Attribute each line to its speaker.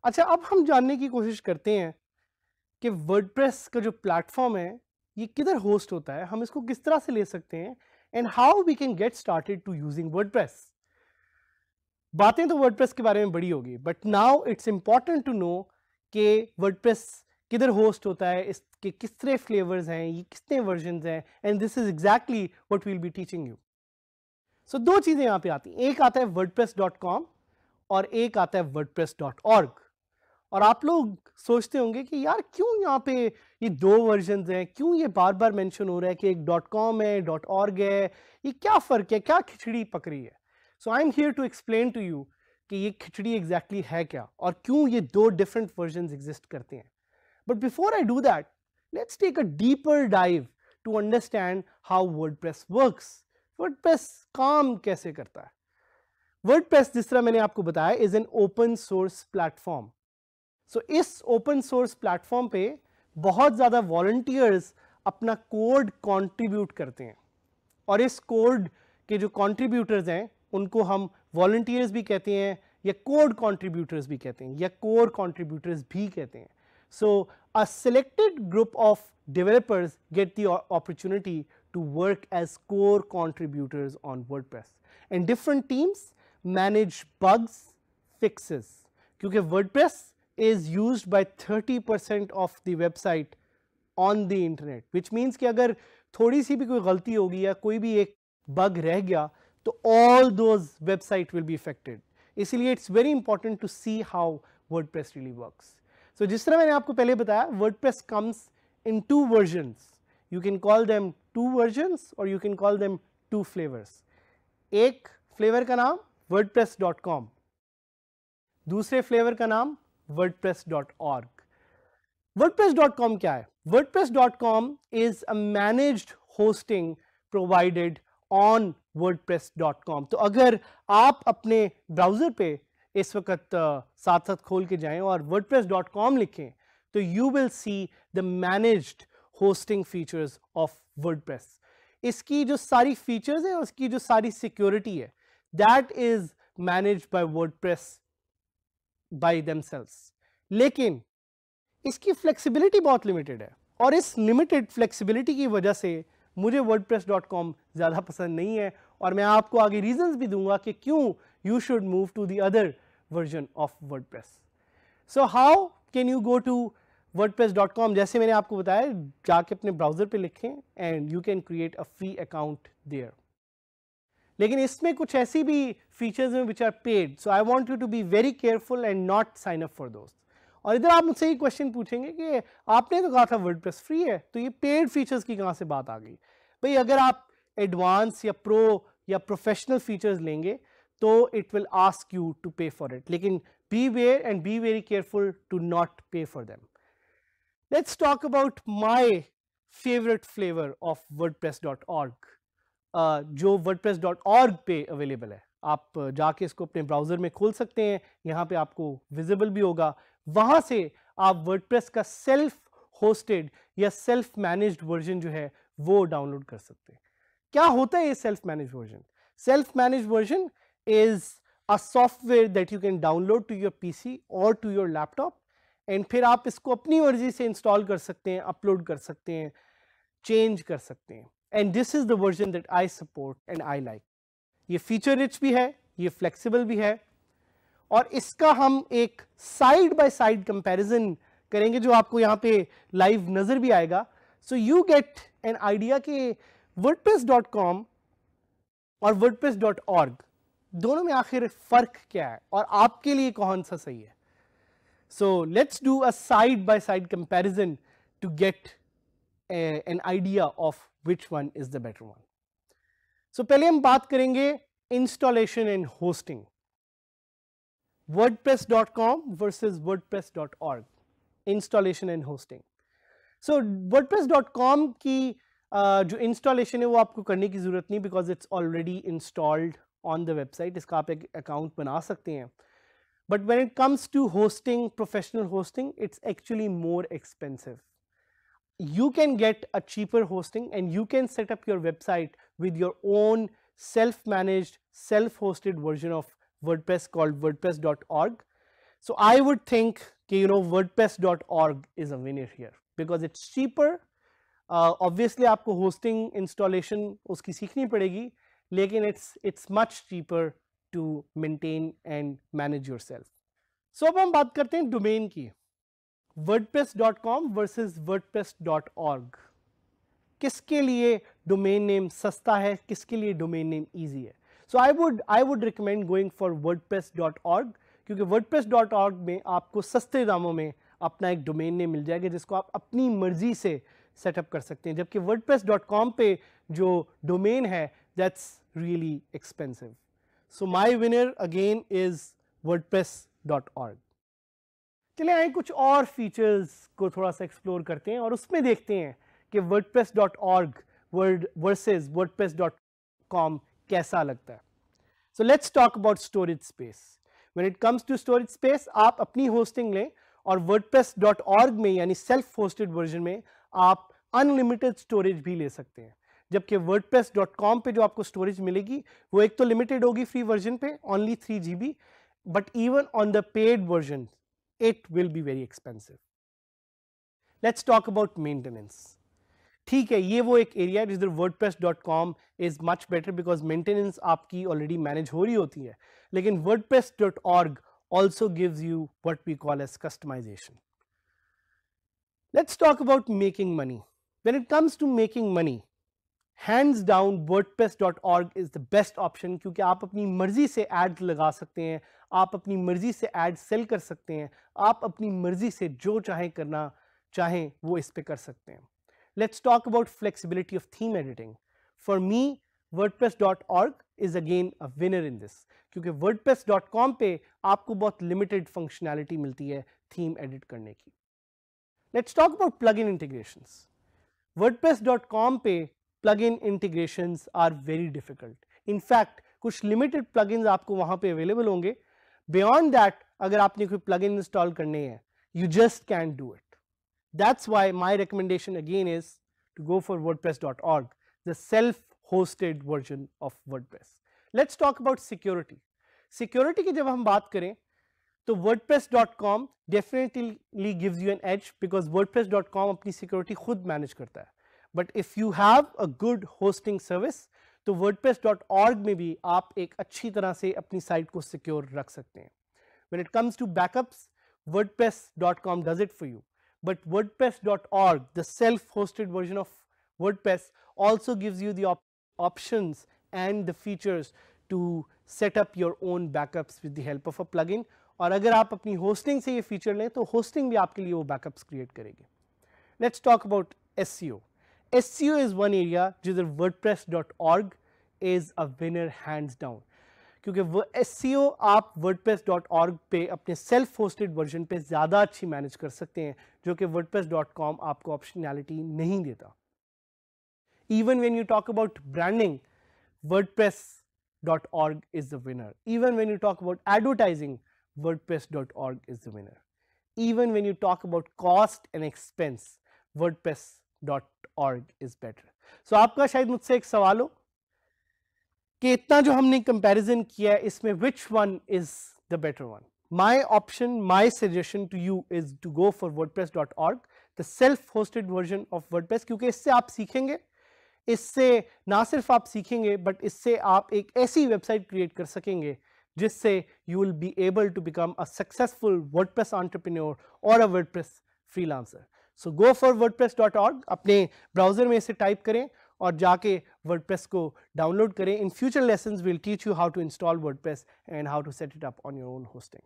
Speaker 1: अच्छा, अब हम जानने की कोशिश करते हैं कि वर्डप्रेस का जो प्लेटफॉर्म है ये किधर होस्ट होता है, हम इसको किस तरह से ले सकते हैं and how we can get started to using WordPress. बातें तो वर्डप्रेस के बारे में बड़ी होगी, but now it's important to know कि वर्डप्रेस किधर होस्ट होता है, इसके किस तरह फ्लेवर्स हैं, ये कितने वर्जन्स हैं, and this is exactly what we will be teaching you. So दो चीजें यहां पे आती हैं, एक आता है wordpress.com और एक आता है wordpress.org। और आप लोग सोचते होंगे कि यार क्यों यहाँ पे ये दो वर्जन हैं, क्यों ये बार बार मेंशन हो रहा है कि एक .com है, .org है, ये क्या फर्क है, क्या खिचड़ी पक रही है। So I am here to explain to you कि ये खिचड़ी एग्जैक्टली है क्या और क्यों ये दो डिफरेंट वर्जन एग्जिस्ट करते हैं। But before I do that, let's take a deeper dive to understand how WordPress works. WordPress काम कैसे करता है। वर्डप्रेस जिस तरह मैंने आपको बताया is an open source platform. So इस ओपन सोर्स प्लेटफॉर्म पे बहुत ज़्यादा वॉलंटियर्स अपना कोड कंट्रीब्यूट करते हैं और इस कोड के जो कंट्रीब्यूटर्स हैं उनको हम वॉलंटियर्स भी कहते हैं या कोड कंट्रीब्यूटर्स भी कहते हैं या कोर कंट्रीब्यूटर्स भी कहते हैं। So a selected group of developers get the opportunity to work as core contributors on WordPress and different teams manage bugs, fixes, क्योंकि WordPress is used by 30% of the website on the internet, which means कि अगर थोड़ी सी भी कोई गलती होगी या कोई भी एक बग रह गया तो all those website will be affected। इसीलिए it's very important to see how WordPress really works। So जिस तरह मैंने आपको पहले बताया, WordPress comes in two versions। You can call them two versions or you can call them two flavors। एक flavour का नाम wordpress.com, दूसरे फ्लेवर का नाम wordpress.org। wordpress.com क्या है? wordpress.com is a managed hosting provided on wordpress.com। तो अगर आप अपने ब्राउजर पे इस वक्त साथ साथ खोल के जाएं और wordpress.com लिखें तो you will see the managed hosting features of WordPress। इसकी जो सारी फीचर्स है, उसकी जो सारी सिक्योरिटी है, that is managed by WordPress by themselves। लेकिन इसकी फ्लेक्सिबिलिटी बहुत लिमिटेड है और इस लिमिटेड फ्लेक्सिबिलिटी की वजह से मुझे wordpress.com ज़्यादा पसंद नहीं है और मैं आपको आगे रीजंस भी दूंगा कि क्यों you should move to the other version of WordPress। So how can you go to wordpress.com? जैसे मैंने आपको बताया, जाके अपने ब्राउजर पे लिखें and you can create a free account there. लेकिन इसमें कुछ ऐसी भी फीचर्स हैं which are paid, so I want you to be very careful and not sign up for दोस्त। और इधर आप मुझसे ये क्वेश्चन पूछेंगे कि आपने तो कहा था वर्डप्रेस फ्री है, तो ये पेड फीचर्स की कहाँ से बात आ गई? भाई अगर आप एडवांस या प्रो या प्रोफेशनल फीचर्स लेंगे तो it will ask you to pay for it, लेकिन be aware and be very careful to not pay for them. Let's talk about my favourite flavour of wordpress.org, जो wordpress.org पे available है। आप जाके इसको अपने ब्राउजर में खोल सकते हैं, यहाँ पे आपको विजिबल भी होगा। वहाँ से आप वर्डप्रेस का सेल्फ होस्टेड या सेल्फ मैनेज्ड वर्जन जो है वो डाउनलोड कर सकते हैं। क्या होता है ये self managed version? Self managed version is a software that you can download to your PC और टू योर लैपटॉप एंड फिर आप इसको अपनी मर्जी से इंस्टॉल कर सकते हैं, अपलोड कर सकते हैं, चेंज कर सकते हैं। And this is the version that I support and I like. ये फीचर रिच भी है, ये फ्लेक्सिबल भी है और इसका हम एक साइड बाय साइड कंपैरिजन करेंगे जो आपको यहाँ पे लाइव नजर भी आएगा। So you get an idea कि wordpress.com और wordpress.org दोनों में आखिर फर्क क्या है और आपके लिए कौन सा सही है। So let's do a side by side comparison to get an idea of which one is the better one. So पहले हम बात करेंगे installation and hosting, wordpress.com versus wordpress.org, installation and hosting. So wordpress.com की जो installation है वो आपको करने की जरूरत नहीं, because it's already installed on the website. इसका आप एक अकाउंट बना सकते हैं। But when it comes to hosting, professional hosting, it's actually more expensive. You can get a cheaper hosting and you can set up your website with your own self-managed, self-hosted version of WordPress called wordpress.org, So I would think WordPress.org is a winner here because it's cheaper. Obviously आपको hosting installation उसकी सीखनी पड़ेगी, लेकिन it's much cheaper to maintain and manage yourself. So अब हम बात करते हैं domain की. WordPress.com versus WordPress.org. किसके लिए domain name सस्ता है, किसके लिए domain name easy है. So I would recommend going for WordPress.org क्योंकि WordPress.org में आपको सस्ते दामों में अपना एक डोमेन नेम मिल जाएगा जिसको आप अपनी मर्जी से सेटअप कर सकते हैं, जबकि WordPress.com पे जो डोमेन है that's really expensive. So my winner again is WordPress.org. चलिए आइए कुछ और फीचर्स को थोड़ा सा एक्सप्लोर करते हैं और उसमें देखते हैं कि WordPress.org वर्सेस WordPress.com कैसा लगता है. So let's talk about storage space. When it comes to storage space, आप अपनी hosting लें और WordPress.org में यानी self hosted version में आप unlimited storage भी ले सकते हैं, जबकि WordPress.com पे जो आपको storage मिलेगी वो एक तो limited होगी free version पे only 3 GB, but even on the paid version it will be very expensive. Let's talk about maintenance. ठीक है, ये वो एक एरिया है जिधर WordPress.com is much better because maintenance आपकी ऑलरेडी मैनेज हो रही होती है, लेकिन WordPress.org also gives you what we call as customization. Let's talk about making money. When it comes to making money, hands down WordPress.org is the best option क्योंकि आप अपनी मर्जी से एड लगा सकते हैं, आप अपनी मर्जी से एड सेल कर सकते हैं, आप अपनी मर्जी से जो करना चाहें वो इस पे कर सकते हैं. Let's talk about flexibility of theme editing. For me, WordPress.org is again a winner in this क्योंकि WordPress.com पे आपको बहुत limited functionality मिलती है theme edit करने की. Let's talk about plugin integrations. WordPress.com पे plugin integrations are very difficult. In fact, कुछ limited plugins आपको वहाँ पे available होंगे. Beyond that, अगर आपने कोई plugin install करने हैं, you just can't do it. That's why my recommendation again is to go for WordPress.org, the self-hosted version of WordPress. Let's talk about security. Security की जब हम बात करें तो WordPress.com definitely gives you an edge because WordPress.com अपनी security खुद manage करता है. But if you have a good hosting service, तो WordPress.org में भी आप एक अच्छी तरह से अपनी साइट को secure रख सकते हैं. When it comes to backups, WordPress.com does it for you. But WordPress.org, the self-hosted version of WordPress, also gives you the options and the features to set up your own backups with the help of a plugin. और अगर आप अपनी hosting से ये feature लें तो hosting भी आपके लिए वो backups create करेगी. Let's talk about SEO. SEO is one area जिधर WordPress.org is a winner hands down. क्योंकि वो SEO आप WordPress.org पे अपने सेल्फ होस्टेड वर्जन पे ज़्यादा अच्छी मैनेज कर सकते हैं जो कि WordPress.com आपको ऑप्शनैलिटी नहीं देता. Even when you talk about branding, WordPress.org is the winner. Even when you talk about advertising, WordPress.org is the winner. Even when you talk about cost and expense, WordPress.org is better. So आपका शायद मुझसे एक सवाल हो कि इतना जो हमने कंपैरिजन किया है इसमें which one is the better one? My option, my suggestion to you is to go for WordPress.org, the self-hosted version of WordPress, क्योंकि इससे आप सीखेंगे, इससे ना सिर्फ आप सीखेंगे बट इससे आप एक ऐसी वेबसाइट क्रिएट कर सकेंगे जिससे you will be able to become a successful WordPress entrepreneur or a WordPress freelancer. So go for WordPress.org, अपने ब्राउजर में इसे टाइप करें और जाके WordPress को डाउनलोड करें. In future lessons we'll teach you how to install WordPress and how to set it up on your own hosting.